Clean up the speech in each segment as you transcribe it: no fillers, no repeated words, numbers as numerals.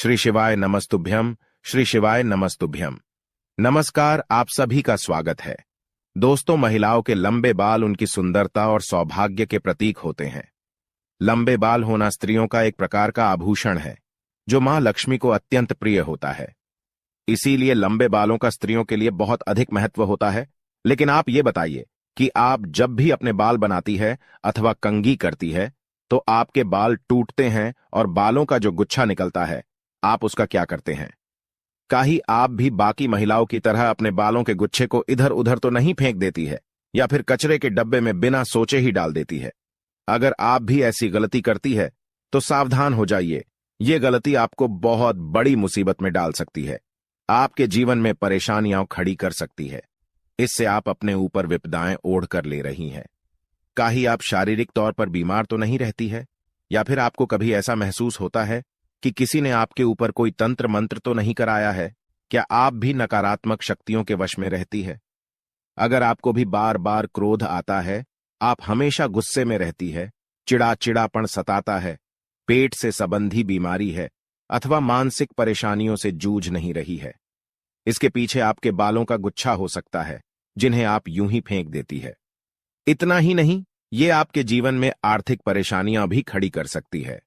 श्री शिवाय नमस्तुभ्यम, श्री शिवाय नमस्तुभ्यम। नमस्कार, आप सभी का स्वागत है। दोस्तों, महिलाओं के लंबे बाल उनकी सुंदरता और सौभाग्य के प्रतीक होते हैं। लंबे बाल होना स्त्रियों का एक प्रकार का आभूषण है, जो मां लक्ष्मी को अत्यंत प्रिय होता है। इसीलिए लंबे बालों का स्त्रियों के लिए बहुत अधिक महत्व होता है। लेकिन आप ये बताइए कि आप जब भी अपने बाल बनाती है अथवा कंघी करती है, तो आपके बाल टूटते हैं और बालों का जो गुच्छा निकलता है, आप उसका क्या करते हैं? काहे आप भी बाकी महिलाओं की तरह अपने बालों के गुच्छे को इधर उधर तो नहीं फेंक देती है या फिर कचरे के डब्बे में बिना सोचे ही डाल देती है? अगर आप भी ऐसी गलती करती है तो सावधान हो जाइए। ये गलती आपको बहुत बड़ी मुसीबत में डाल सकती है, आपके जीवन में परेशानियां खड़ी कर सकती है। इससे आप अपने ऊपर विपदाएं ओढ़ कर ले रही हैं। काहे आप शारीरिक तौर पर बीमार तो नहीं रहती है, या फिर आपको कभी ऐसा महसूस होता है कि किसी ने आपके ऊपर कोई तंत्र मंत्र तो नहीं कराया है? क्या आप भी नकारात्मक शक्तियों के वश में रहती है? अगर आपको भी बार बार क्रोध आता है, आप हमेशा गुस्से में रहती है, चिड़ाचिड़ापन सताता है, पेट से संबंधी बीमारी है अथवा मानसिक परेशानियों से जूझ नहीं रही है, इसके पीछे आपके बालों का गुच्छा हो सकता है, जिन्हें आप यूं ही फेंक देती है। इतना ही नहीं, ये आपके जीवन में आर्थिक परेशानियां भी खड़ी कर सकती है।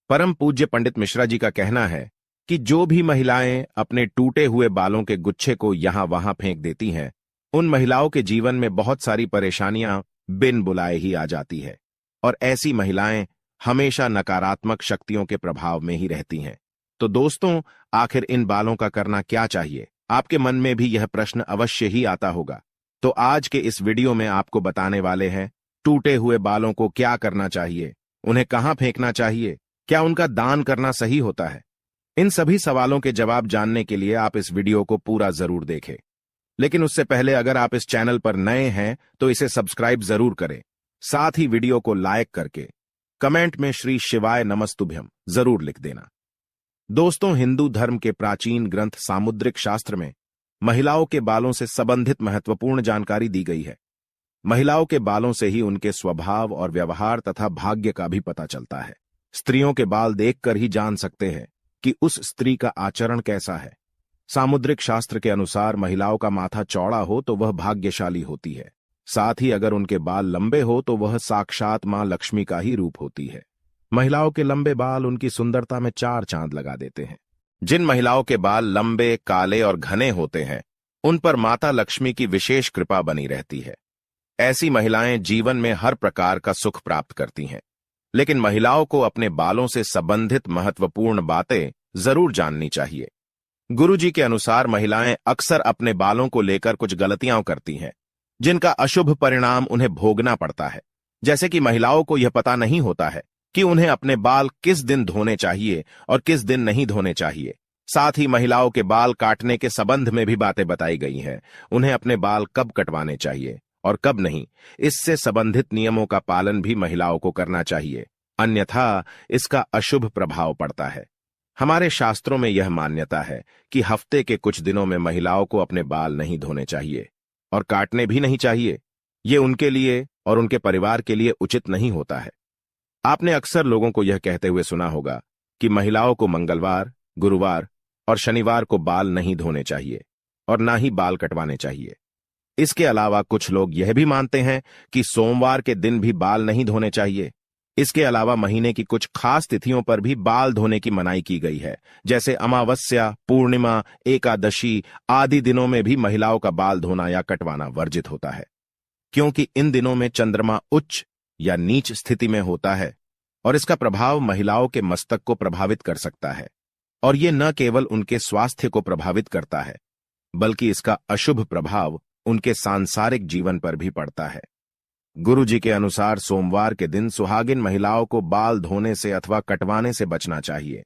परम पूज्य पंडित मिश्रा जी का कहना है कि जो भी महिलाएं अपने टूटे हुए बालों के गुच्छे को यहां वहां फेंक देती हैं, उन महिलाओं के जीवन में बहुत सारी परेशानियां बिन बुलाए ही आ जाती है, और ऐसी महिलाएं हमेशा नकारात्मक शक्तियों के प्रभाव में ही रहती हैं। तो दोस्तों, आखिर इन बालों का करना क्या चाहिए? आपके मन में भी यह प्रश्न अवश्य ही आता होगा। तो आज के इस वीडियो में आपको बताने वाले हैं, टूटे हुए बालों को क्या करना चाहिए, उन्हें कहां फेंकना चाहिए, क्या उनका दान करना सही होता है? इन सभी सवालों के जवाब जानने के लिए आप इस वीडियो को पूरा जरूर देखें। लेकिन उससे पहले अगर आप इस चैनल पर नए हैं तो इसे सब्सक्राइब जरूर करें। साथ ही वीडियो को लाइक करके कमेंट में श्री शिवाय नमस्तुभ्यम जरूर लिख देना। दोस्तों, हिंदू धर्म के प्राचीन ग्रंथ सामुद्रिक शास्त्र में महिलाओं के बालों से संबंधित महत्वपूर्ण जानकारी दी गई है। महिलाओं के बालों से ही उनके स्वभाव और व्यवहार तथा भाग्य का भी पता चलता है। स्त्रियों के बाल देखकर ही जान सकते हैं कि उस स्त्री का आचरण कैसा है। सामुद्रिक शास्त्र के अनुसार महिलाओं का माथा चौड़ा हो तो वह भाग्यशाली होती है। साथ ही अगर उनके बाल लंबे हो तो वह साक्षात मां लक्ष्मी का ही रूप होती है। महिलाओं के लंबे बाल उनकी सुंदरता में चार चांद लगा देते हैं। जिन महिलाओं के बाल लंबे, काले और घने होते हैं, उन पर माता लक्ष्मी की विशेष कृपा बनी रहती है। ऐसी महिलाएं जीवन में हर प्रकार का सुख प्राप्त करती हैं। लेकिन महिलाओं को अपने बालों से संबंधित महत्वपूर्ण बातें जरूर जाननी चाहिए। गुरुजी के अनुसार महिलाएं अक्सर अपने बालों को लेकर कुछ गलतियां करती हैं, जिनका अशुभ परिणाम उन्हें भोगना पड़ता है। जैसे कि महिलाओं को यह पता नहीं होता है कि उन्हें अपने बाल किस दिन धोने चाहिए और किस दिन नहीं धोने चाहिए। साथ ही महिलाओं के बाल काटने के संबंध में भी बातें बताई गई हैं। उन्हें अपने बाल कब कटवाने चाहिए और कब नहीं, इससे संबंधित नियमों का पालन भी महिलाओं को करना चाहिए, अन्यथा इसका अशुभ प्रभाव पड़ता है। हमारे शास्त्रों में यह मान्यता है कि हफ्ते के कुछ दिनों में महिलाओं को अपने बाल नहीं धोने चाहिए और काटने भी नहीं चाहिए। ये उनके लिए और उनके परिवार के लिए उचित नहीं होता है। आपने अक्सर लोगों को यह कहते हुए सुना होगा कि महिलाओं को मंगलवार, गुरुवार और शनिवार को बाल नहीं धोने चाहिए और ना ही बाल कटवाने चाहिए। इसके अलावा कुछ लोग यह भी मानते हैं कि सोमवार के दिन भी बाल नहीं धोने चाहिए। इसके अलावा महीने की कुछ खास तिथियों पर भी बाल धोने की मनाही की गई है, जैसे अमावस्या, पूर्णिमा, एकादशी आदि दिनों में भी महिलाओं का बाल धोना या कटवाना वर्जित होता है, क्योंकि इन दिनों में चंद्रमा उच्च या नीच स्थिति में होता है और इसका प्रभाव महिलाओं के मस्तक को प्रभावित कर सकता है। और ये न केवल उनके स्वास्थ्य को प्रभावित करता है, बल्कि इसका अशुभ प्रभाव उनके सांसारिक जीवन पर भी पड़ता है। गुरुजी के अनुसार सोमवार के दिन सुहागिन महिलाओं को बाल धोने से अथवा कटवाने से बचना चाहिए,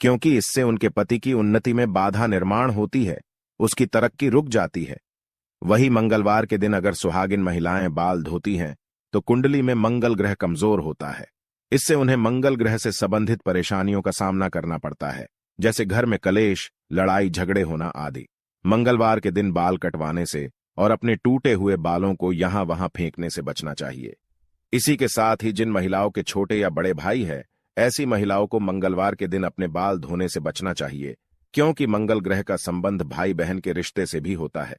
क्योंकि इससे उनके पति की उन्नति में बाधा निर्माण होती है, उसकी तरक्की रुक जाती है। वही मंगलवार के दिन अगर सुहागिन महिलाएं बाल धोती हैं तो कुंडली में मंगल ग्रह कमजोर होता है। इससे उन्हें मंगल ग्रह से संबंधित परेशानियों का सामना करना पड़ता है, जैसे घर में कलेश, लड़ाई झगड़े होना आदि। मंगलवार के दिन बाल कटवाने से और अपने टूटे हुए बालों को यहां वहां फेंकने से बचना चाहिए। इसी के साथ ही जिन महिलाओं के छोटे या बड़े भाई हैं, ऐसी महिलाओं को मंगलवार के दिन अपने बाल धोने से बचना चाहिए, क्योंकि मंगल ग्रह का संबंध भाई बहन के रिश्ते से भी होता है।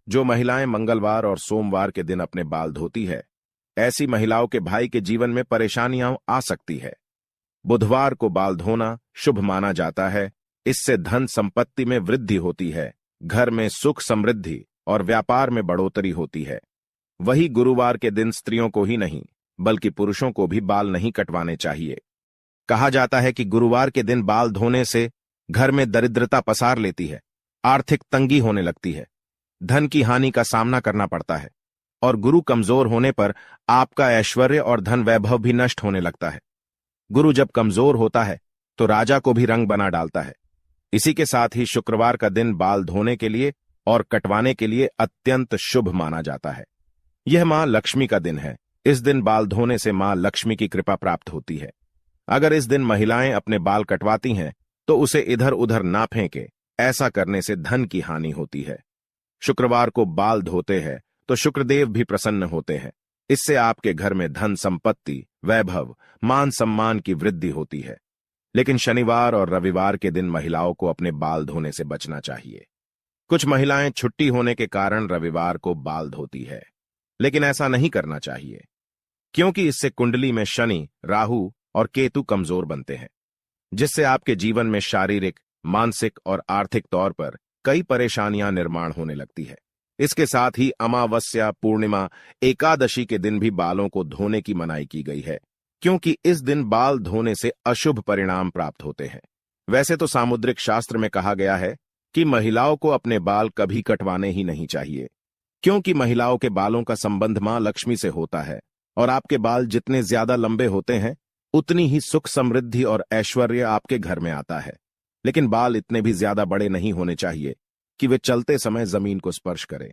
जो महिलाएं मंगलवार और सोमवार के दिन अपने बाल धोती है, ऐसी महिलाओं के भाई के जीवन में परेशानियां आ सकती है। बुधवार को बाल धोना शुभ माना जाता है। इससे धन संपत्ति में वृद्धि होती है, घर में सुख समृद्धि और व्यापार में बढ़ोतरी होती है। वही गुरुवार के दिन स्त्रियों को ही नहीं बल्कि पुरुषों को भी बाल नहीं कटवाने चाहिए। कहा जाता है कि गुरुवार के दिन बाल धोने से घर में दरिद्रता पसार लेती है, आर्थिक तंगी होने लगती है, धन की हानि का सामना करना पड़ता है और गुरु कमजोर होने पर आपका ऐश्वर्य और धन वैभव भी नष्ट होने लगता है। गुरु जब कमजोर होता है तो राजा को भी रंग बना डालता है। इसी के साथ ही शुक्रवार का दिन बाल धोने के लिए और कटवाने के लिए अत्यंत शुभ माना जाता है। यह मां लक्ष्मी का दिन है। इस दिन बाल धोने से मां लक्ष्मी की कृपा प्राप्त होती है। अगर इस दिन महिलाएं अपने बाल कटवाती हैं तो उसे इधर उधर ना फेंके, ऐसा करने से धन की हानि होती है। शुक्रवार को बाल धोते हैं तो शुक्रदेव भी प्रसन्न होते हैं। इससे आपके घर में धन संपत्ति, वैभव, मान सम्मान की वृद्धि होती है। लेकिन शनिवार और रविवार के दिन महिलाओं को अपने बाल धोने से बचना चाहिए। कुछ महिलाएं छुट्टी होने के कारण रविवार को बाल धोती है, लेकिन ऐसा नहीं करना चाहिए, क्योंकि इससे कुंडली में शनि, राहु और केतु कमजोर बनते हैं, जिससे आपके जीवन में शारीरिक, मानसिक और आर्थिक तौर पर कई परेशानियां निर्माण होने लगती है। इसके साथ ही अमावस्या, पूर्णिमा, एकादशी के दिन भी बालों को धोने की मनाही की गई है, क्योंकि इस दिन बाल धोने से अशुभ परिणाम प्राप्त होते हैं। वैसे तो सामुद्रिक शास्त्र में कहा गया है कि महिलाओं को अपने बाल कभी कटवाने ही नहीं चाहिए, क्योंकि महिलाओं के बालों का संबंध मां लक्ष्मी से होता है और आपके बाल जितने ज्यादा लंबे होते हैं उतनी ही सुख समृद्धि और ऐश्वर्य आपके घर में आता है। लेकिन बाल इतने भी ज्यादा बड़े नहीं होने चाहिए कि वे चलते समय जमीन को स्पर्श करें।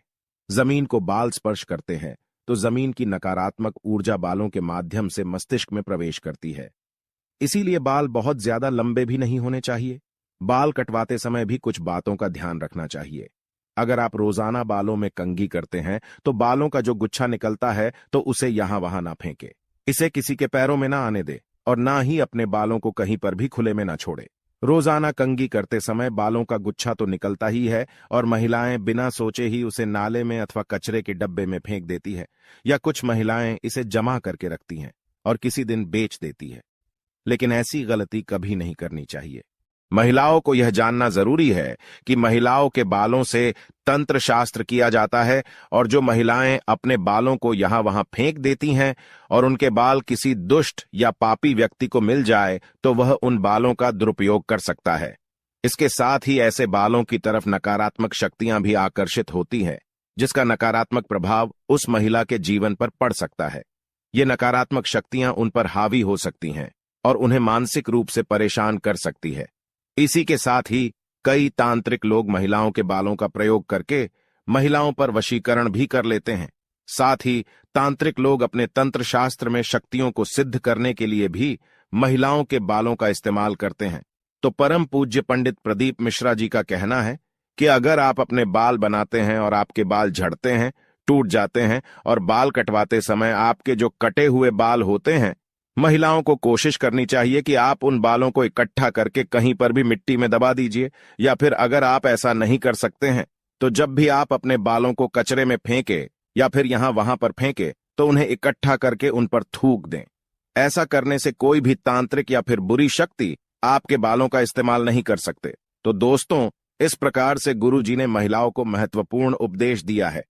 जमीन को बाल स्पर्श करते हैं तो जमीन की नकारात्मक ऊर्जा बालों के माध्यम से मस्तिष्क में प्रवेश करती है। इसीलिए बाल बहुत ज्यादा लंबे भी नहीं होने चाहिए। बाल कटवाते समय भी कुछ बातों का ध्यान रखना चाहिए। अगर आप रोजाना बालों में कंघी करते हैं तो बालों का जो गुच्छा निकलता है तो उसे यहां वहां ना फेंके, इसे किसी के पैरों में ना आने दे और ना ही अपने बालों को कहीं पर भी खुले में ना छोड़े। रोजाना कंघी करते समय बालों का गुच्छा तो निकलता ही है और महिलाएं बिना सोचे ही उसे नाले में अथवा कचरे के डब्बे में फेंक देती है, या कुछ महिलाएं इसे जमा करके रखती हैं और किसी दिन बेच देती है। लेकिन ऐसी गलती कभी नहीं करनी चाहिए। महिलाओं को यह जानना जरूरी है कि महिलाओं के बालों से तंत्र शास्त्र किया जाता है और जो महिलाएं अपने बालों को यहां वहां फेंक देती हैं और उनके बाल किसी दुष्ट या पापी व्यक्ति को मिल जाए तो वह उन बालों का दुरुपयोग कर सकता है। इसके साथ ही ऐसे बालों की तरफ नकारात्मक शक्तियां भी आकर्षित होती हैं, जिसका नकारात्मक प्रभाव उस महिला के जीवन पर पड़ सकता है। ये नकारात्मक शक्तियां उन पर हावी हो सकती हैं और उन्हें मानसिक रूप से परेशान कर सकती है। इसी के साथ ही कई तांत्रिक लोग महिलाओं के बालों का प्रयोग करके महिलाओं पर वशीकरण भी कर लेते हैं। साथ ही तांत्रिक लोग अपने तंत्र शास्त्र में शक्तियों को सिद्ध करने के लिए भी महिलाओं के बालों का इस्तेमाल करते हैं। तो परम पूज्य पंडित प्रदीप मिश्रा जी का कहना है कि अगर आप अपने बाल बनाते हैं और आपके बाल झड़ते हैं, टूट जाते हैं और बाल कटवाते समय आपके जो कटे हुए बाल होते हैं, महिलाओं को कोशिश करनी चाहिए कि आप उन बालों को इकट्ठा करके कहीं पर भी मिट्टी में दबा दीजिए, या फिर अगर आप ऐसा नहीं कर सकते हैं तो जब भी आप अपने बालों को कचरे में फेंके या फिर यहां वहां पर फेंके तो उन्हें इकट्ठा करके उन पर थूक दें। ऐसा करने से कोई भी तांत्रिक या फिर बुरी शक्ति आपके बालों का इस्तेमाल नहीं कर सकते। तो दोस्तों, इस प्रकार से गुरु जी ने महिलाओं को महत्वपूर्ण उपदेश दिया है।